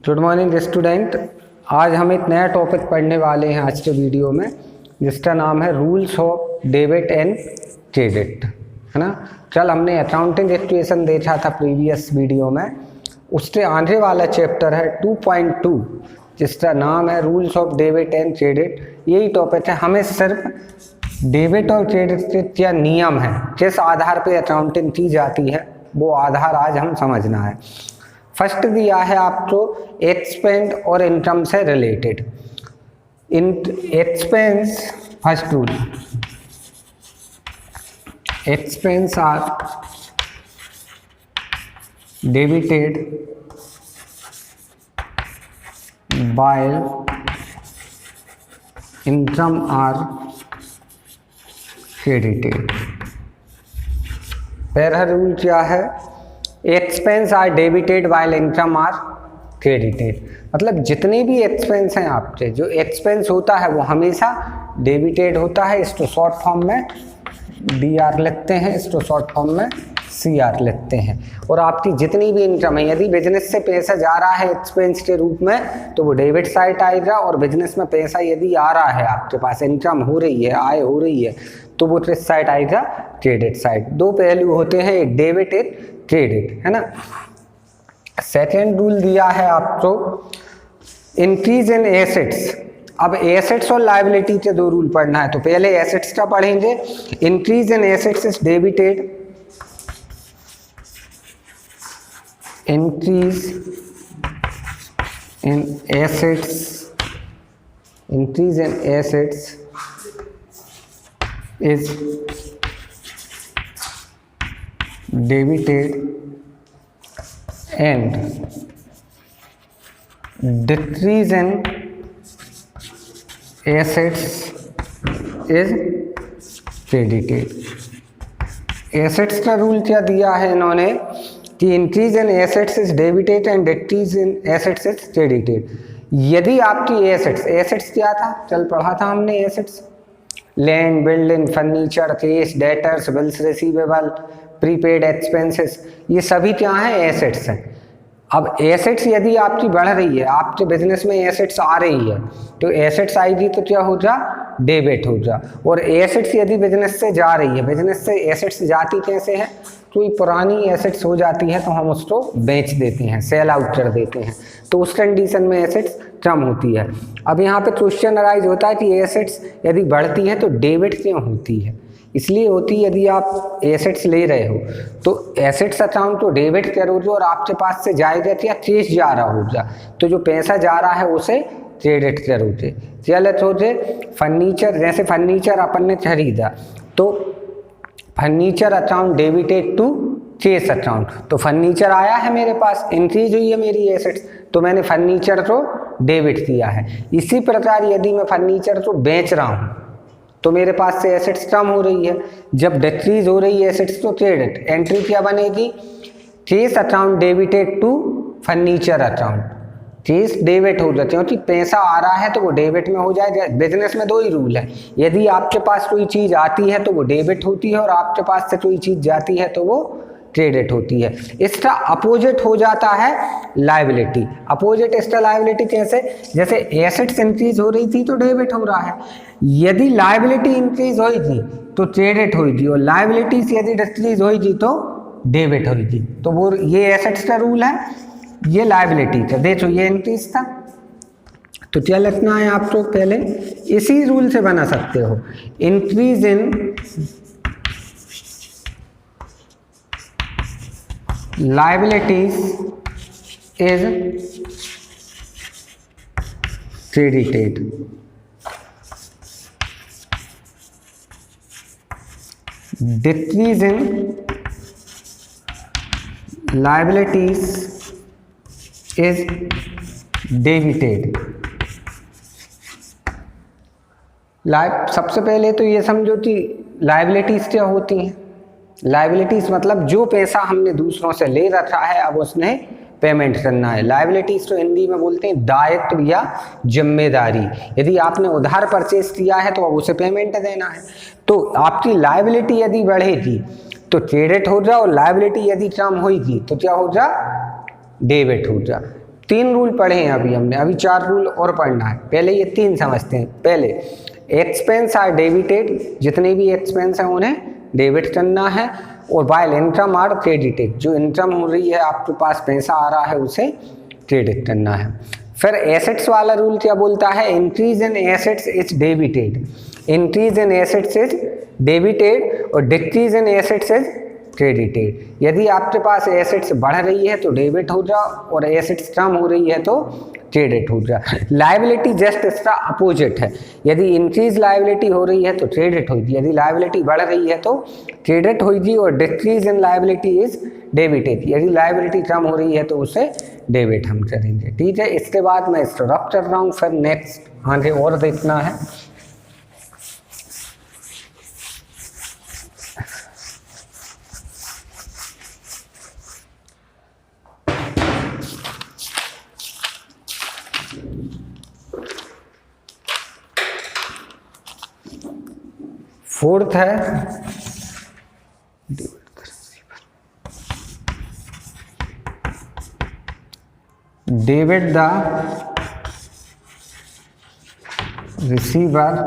Good morning student. आज हम एक नया टॉपिक पढ़ने वाले हैं आज के वीडियो में, जिसका नाम है rules of debit and credit, है ना। कल हमने अकाउंटिंग इक्वेशन देखा था प्रीवियस वीडियो में, उससे आने वाला चैप्टर है 2.2 जिसका नाम है rules of debit and credit. यही टॉपिक है। हमें सिर्फ डेबिट और क्रेडिट के क्या नियम है, किस आधार पे अकाउंटिंग की जाती है, वो आधार आज हम समझना है। फर्स्ट दिया है आपको एक्सपेंस और इनकम से related. Expense, first rule, expense are debited while income are credited। पहला रूल क्या है? Expense are debited while income are credited. मतलब जितने भी एक्सपेंस हैं आपके, जो एक्सपेंस होता है वो हमेशा डेबिटेड होता है। इसको शॉर्ट फॉर्म में DR लिखते हैं, इसको शॉर्ट फॉर्म में CR लिखते हैं। और आपकी जितनी भी इनकम है, यदि बिजनेस से पैसा जा रहा है एक्सपेंस के रूप में तो वो डेबिट साइड आएगा, और बिजनेस में पैसा यदि आ रहा है, आपके पास इनकम हो रही है, आय हो रही है, तो वो किस साइड आएगा? Credit side. दो पहलू होते हैं, एक डेबिट एक क्रेडिट, है ना। सेकेंड रूल दिया है आपको इंक्रीज इन एसेट्स। अब एसेट्स और लायबिलिटी के दो रूल पढ़ना है, तो पहले एसेट्स का पढ़ेंगे। Increase in assets is debited, increase in assets is debited and decrease in assets is credited। Assets का रूल क्या दिया है इन्होंने कि increase in assets is debited and decrease in assets is credited. यदि आपकी एसेट्स क्या था, चल पढ़ा था हमने assets, land, building, furniture, cash, debtors, bills receivable, prepaid expenses, ये सभी क्या हैं? एसेट्स हैं। अब एसेट्स यदि आपकी बढ़ रही है, आपके बिजनेस में एसेट्स आ रही है, तो एसेट्स आएगी तो क्या हो जा? डेबिट हो जा। और एसेट्स यदि बिजनेस से जा रही है, बिजनेस से एसेट्स जाती कैसे है? कोई पुरानी एसेट्स हो जाती है तो हम उसको बेच देते हैं, सेल आउट कर देते हैं, तो उस कंडीशन में एसेट्स कम होती है। अब यहाँ पे क्वेश्चन अराइज होता है कि एसेट्स यदि बढ़ती है तो डेबिट क्यों होती है? इसलिए होती है, यदि आप एसेट्स ले रहे हो तो एसेट्स अकाउंट को डेबिट करोगे और आपके पास से जाएगा क्या? कैश जा रहा होगा, तो जो पैसा जा रहा है उसे क्रेडिट करोगे। चलो सोचे फर्नीचर, जैसे फर्नीचर अपन ने खरीदा तो furniture account debited to cash account, तो फर्नीचर आया है मेरे पास, इंक्रीज हुई है मेरी एसेट्स, तो मैंने फर्नीचर को डेबिट किया है। इसी प्रकार यदि मैं फर्नीचर को बेच रहा हूँ तो मेरे पास से एसेट्स कम हो रही है। जब डिक्रीज हो रही है एसेट्स तो क्रेडिट, एंट्री क्या बनेगी? Cash account debited to furniture account. Cash debit हो जाती है, क्योंकि पैसा आ रहा है तो वो डेबिट में हो जाएगा। बिजनेस में दो ही रूल है, यदि आपके पास कोई चीज आती है तो वो डेबिट होती है, और आपके पास से कोई चीज जाती है तो वो क्रेडिट होती है। इसका अपोजिट हो जाता है लायबिलिटी। अपोजिट इसका लायबिलिटी कैसे? जैसे एसेट्स इंक्रीज हो रही थी तो डेबिट हो रहा है, यदि लायबिलिटी इंक्रीज होगी तो क्रेडिट होगी, और लायबिलिटी यदि डिक्रीज होगी तो डेबिट होगी। तो वो ये एसेट्स का रूल है, ये लायबिलिटी का। देखो ये इंक्रीज था तो क्या लिखना है आपको? पहले इसी रूल से बना सकते हो, increase in liabilities is credited। Decrease in liabilities is debited। सबसे पहले तो ये समझो कि लायबिलिटीज क्या होती हैं। लायबिलिटीज मतलब जो पैसा हमने दूसरों से ले रखा है, अब उसने पेमेंट करना है। लायबिलिटीज तो हिंदी में बोलते हैं दायित्व या जिम्मेदारी। यदि आपने उधार परचेज किया है तो अब उसे पेमेंट देना है। तो आपकी लायबिलिटी यदि बढ़ेगी तो क्रेडिट हो जा, और लायबिलिटी यदि कम होगी तो क्या हो जा, डेबिट हो जा। 3 रूल पढ़े हैं अभी हमने, अभी 4 रूल और पढ़ना है। पहले ये 3 समझते हैं। पहले एक्सपेंस आर डेबिटेड, जितने भी एक्सपेंस हैं उन्हें डेबिट करना है, और वाइल इनकम आर क्रेडिटेड, जो इनकम हो रही है आपके पास पैसा आ रहा है उसे क्रेडिट करना है। फिर एसेट्स वाला रूल क्या बोलता है, increase in assets is debited, increase in assets is debited और decrease in assets is credited. यदि आपके पास एसेट्स बढ़ रही है तो डेबिट हो जाओ, और एसेट्स कम हो रही है तो क्रेडिट हो जाए। लायबिलिटी जस्ट इसका अपोजिट है, यदि इंक्रीज लायबिलिटी हो रही है तो क्रेडिट होगी, यदि लायबिलिटी बढ़ रही है तो क्रेडिट होगी, और decrease in liability is debited, यदि लायबिलिटी कम हो रही है तो उसे डेबिट हम करेंगे। ठीक है, इसके बाद मैं इसको रब कर रहा हूँ, फिर नेक्स्ट आगे और देखना है। फोर्थ है debit the receiver,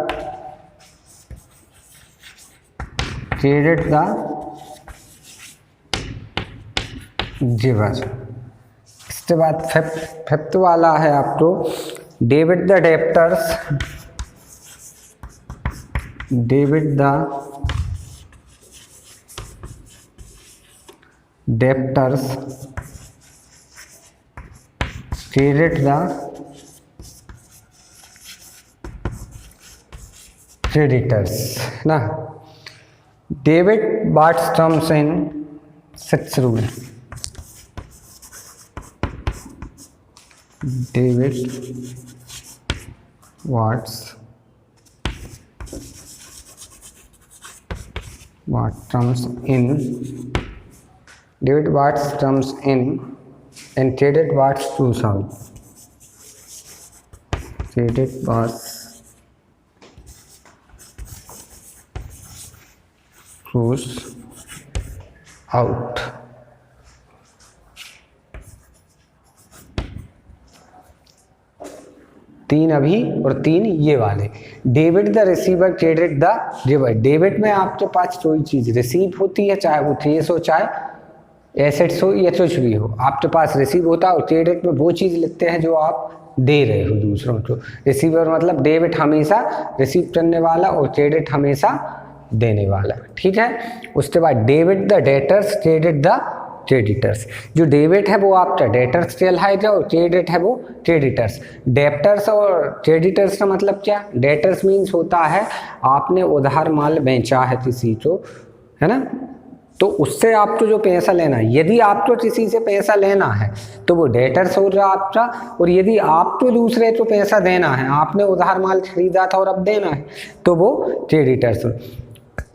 credit the giver. इसके बाद फिफ्थ वाला है आपको debit the debtors, debit the debtors, credit the creditors ना। Debit what's terms in 6 rule, debit what's what comes in, debit what comes in, and credit what goes out, credit what goes out। तीन अभी और 3 ये वाले। Debit the receiver, credit the giver. Debit में आपके पास कोई चीज रिसीव होती है, चाहे वो ट्रेस हो, चाहे एसेट्स हो, या कुछ भी हो, आपके पास रिसीव होता है। और क्रेडिट में वो चीज लिखते हैं जो आप दे रहे हो दूसरों को। रिसीवर मतलब डेबिट हमेशा रिसीव करने वाला और क्रेडिट हमेशा देने वाला। ठीक है, उसके बाद debit the debtors, credit the creditors. जो डेबिट है वो आपका डेटर्स कहलाएगा और क्रेडिट है वो क्रेडिटर्स। डेप्टर्स और क्रेडिटर्स का मतलब क्या? डेटर्स मीन्स होता है आपने उधार माल बेचा है किसी को, है ना, तो उससे आपको जो पैसा लेना है, यदि आपको किसी से पैसा लेना है तो वो डेटर्स हो रहा आपका, और यदि आपको दूसरे को पैसा देना है, आपने उधार माल खरीदा था और अब देना है, तो वो क्रेडिटर्स।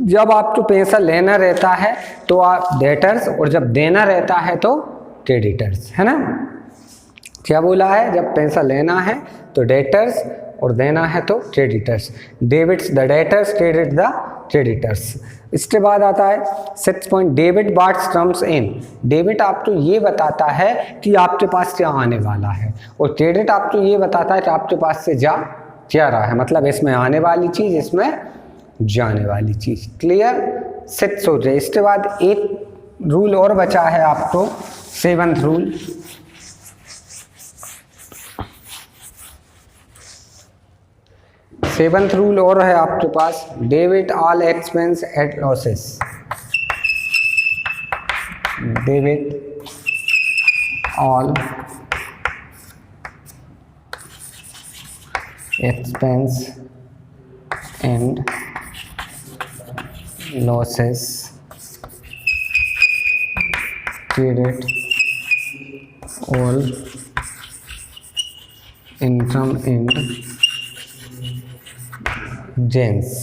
जब आपको पैसा लेना रहता है तो आप डेटर्स, और जब देना रहता है तो क्रेडिटर्स, है ना। क्या बोला है? जब पैसा लेना है तो डेटर्स और देना है तो creditors. Debits the debtors, credit the creditors. इसके बाद आता है 6 point, debit what's comes in. Debit आपको ये बताता है कि आपके पास क्या आने वाला है, और क्रेडिट आपको ये बताता है कि आपके पास से जा क्या रहा है, मतलब इसमें आने वाली चीज, इसमें जाने वाली चीज। क्लियर? 6 हो जाए। इसके बाद एक रूल और बचा है आपको, 7th रूल। सेवंथ रूल और है आपके पास, debit all expense and losses. Debit all expense and losses, credit all income and gains।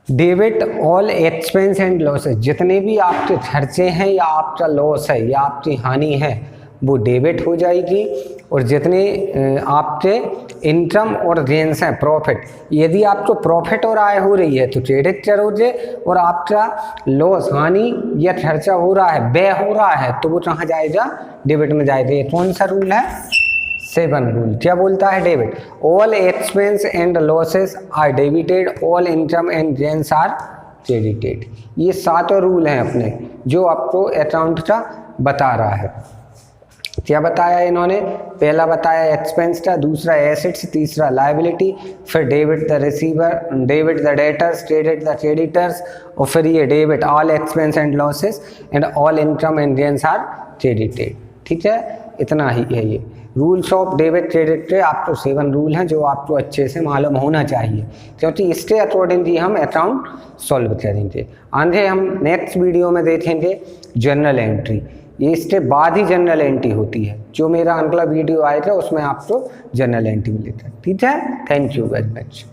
Debit all expense and losses, जितने भी आपके खर्चे हैं या आपका लॉस है या आपकी हानि है वो डेबिट हो जाएगी, और जितने आपके इनकम और गेन्स हैं प्रॉफिट, यदि आपको प्रॉफिट और आय हो रही है तो क्रेडिट चरोगे, और आपका लॉस हानि या खर्चा हो रहा है, व्यय हो रहा है, तो वो कहाँ जाएगा, डेबिट में जाएगा। ये कौन सा रूल है, 7 रूल। क्या बोलता है debit, all expense and losses are debited, all income and gains are credited. ये 7 रूल हैं अपने जो आपको अकाउंट का बता रहा है। क्या बताया इन्होंने, पहला बताया एक्सपेंस का, दूसरा एसेट्स, तीसरा लायबिलिटी, फिर debit the receiver, debit the debtors, credit the creditors, और फिर ये debit all expense and losses and all income and gains are credited. ठीक है, इतना ही है ये रूल्स ऑफ डेबिट क्रेडिट के। आपको 7 रूल हैं जो आपको अच्छे से मालूम होना चाहिए, क्योंकि इसके अकॉर्डिंगली हम अकाउंट सॉल्व करेंगे। आगे हम नेक्स्ट वीडियो में देखेंगे जर्नल एंट्री, ये इसके बाद ही जनरल एंट्री होती है। जो मेरा अगला वीडियो आएगा उसमें आपको जनरल एंट्री मिलेगा। ठीक है, थैंक यू वेरी मच।